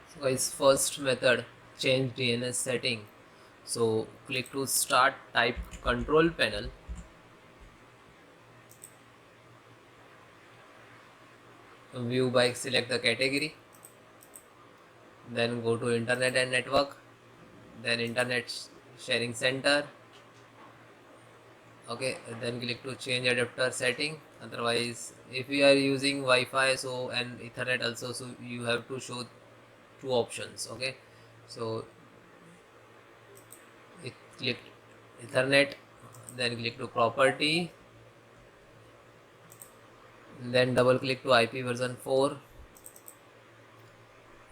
So guys, first method, change DNS setting. So click to start, type control panel, view by, select the category, then go to internet and network, then internet sharing center. Okay, then click to change adapter setting. Otherwise, if you are using Wi-Fi so and Ethernet also, so you have to show two options. Okay, so click Ethernet, then click to property, then double click to IP version 4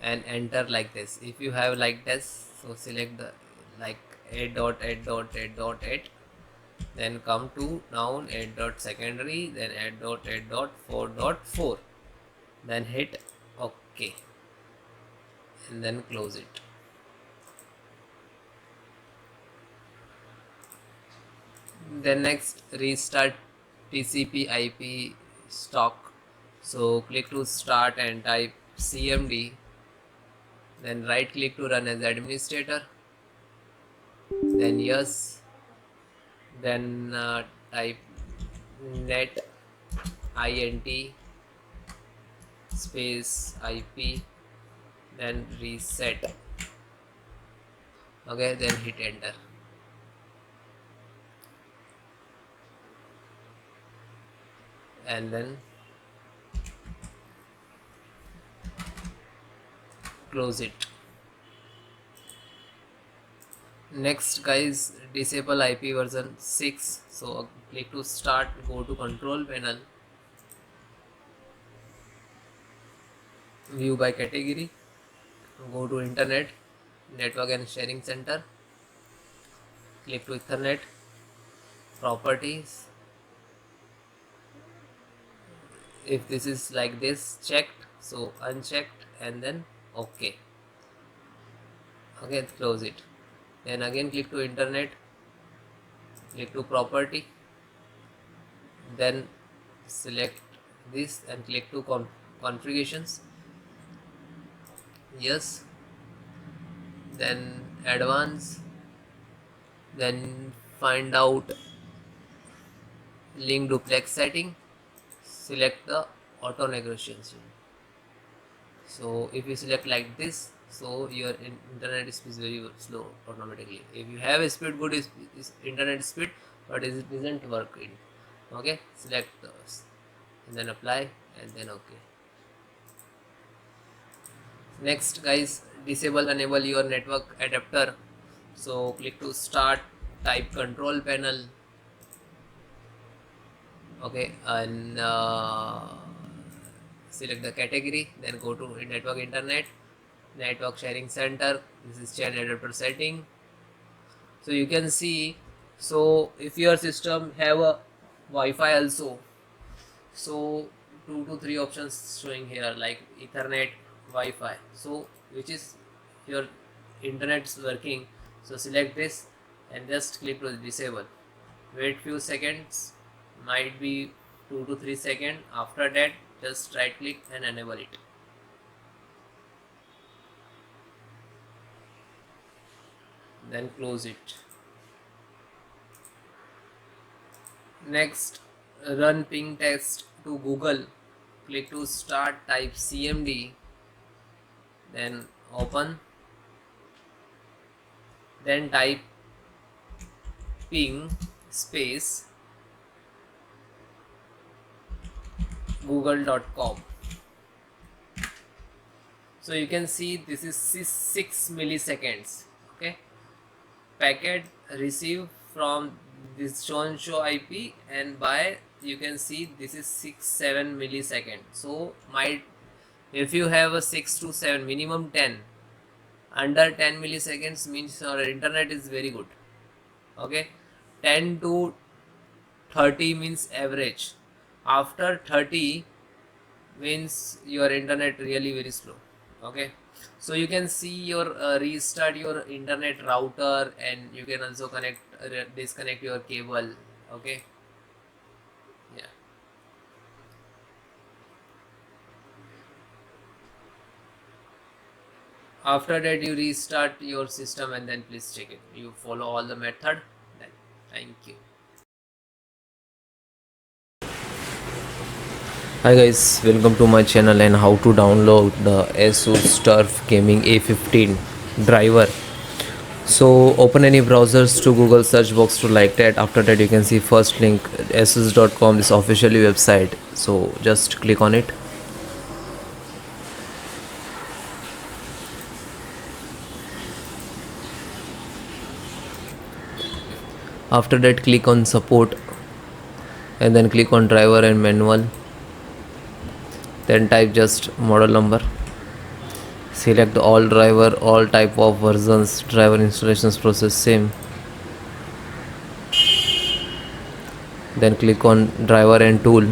and enter like this. If you have like this, so select the like 8.8.8.8, then come to noun 8.secondary, then 8.8.4.4, then hit OK and then close it. Then next, restart TCP IP stock. So click to start and type CMD, then right click to run as administrator, then yes, then type net int space IP, then reset. Okay, then hit enter and then close it. Next guys, disable IP version 6. So click to start, go to control panel, view by category, go to internet, network and sharing center, click to Ethernet, properties. If this is like this checked, so unchecked and then OK. Okay, close it. Then again click to internet, click to property, then select this and click to configurations, yes, then advance, then find out link duplex setting, select the auto negotiation. So if you select like this, so your internet speed is very slow automatically. If you have a speed, good is internet speed, but it isn't working. Okay, select those and then apply and then OK. Next guys, disable enable your network adapter. So click to start, type control panel. Okay, and select the category, then go to network internet, network sharing center. This is change adapter setting. So you can see, so if your system have a Wi-Fi also, so 2 to 3 options showing here like Ethernet, Wi-Fi. So which is your internet's working, so select this and just click to disable. Wait few seconds, might be 2 to 3 seconds. After that, just right click and enable it. Then close it. Next, run ping test to Google. Click to start, type CMD, then open, then type ping space google.com. So you can see this is 6 milliseconds. Okay, packet received from this show IP and by, you can see this is 6-7 milliseconds. So might, if you have a 6 to 7, minimum 10, under 10 milliseconds means your internet is very good. Okay, 10 to 30 means average. After 30 means your internet really very slow. Okay, so you can see your restart your internet router and you can also connect disconnect your cable. Okay, yeah. After that you restart your system and then please check it. You follow all the method, then thank you. Hi guys, welcome to my channel and how to download the ASUS TUF Gaming A15 driver. So open any browsers to Google search box to like that. After that you can see first link asus.com, this officially website. So just click on it. After that click on support and then click on driver and manual. Then type just model number. Select all driver, all type of versions, driver installations process same. Then click on driver and tool.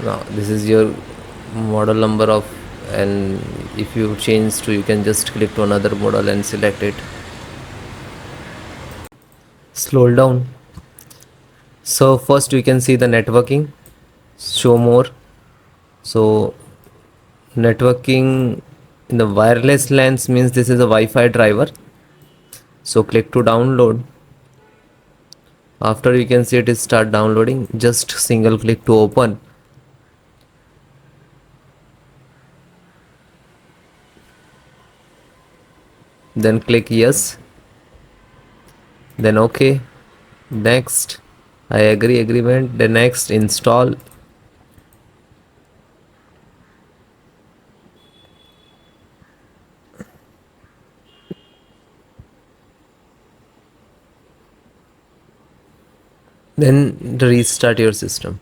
Now this is your model number of, and if you change to, you can just click to another model and select it. Scroll down. So first we can see the networking, show more. So networking in the wireless LANs means this is a Wi-Fi driver. So click to download. After you can see it is start downloading, just single click to open. Then click yes, then okay, next, I agree, agreement, then next, install. Then restart your system.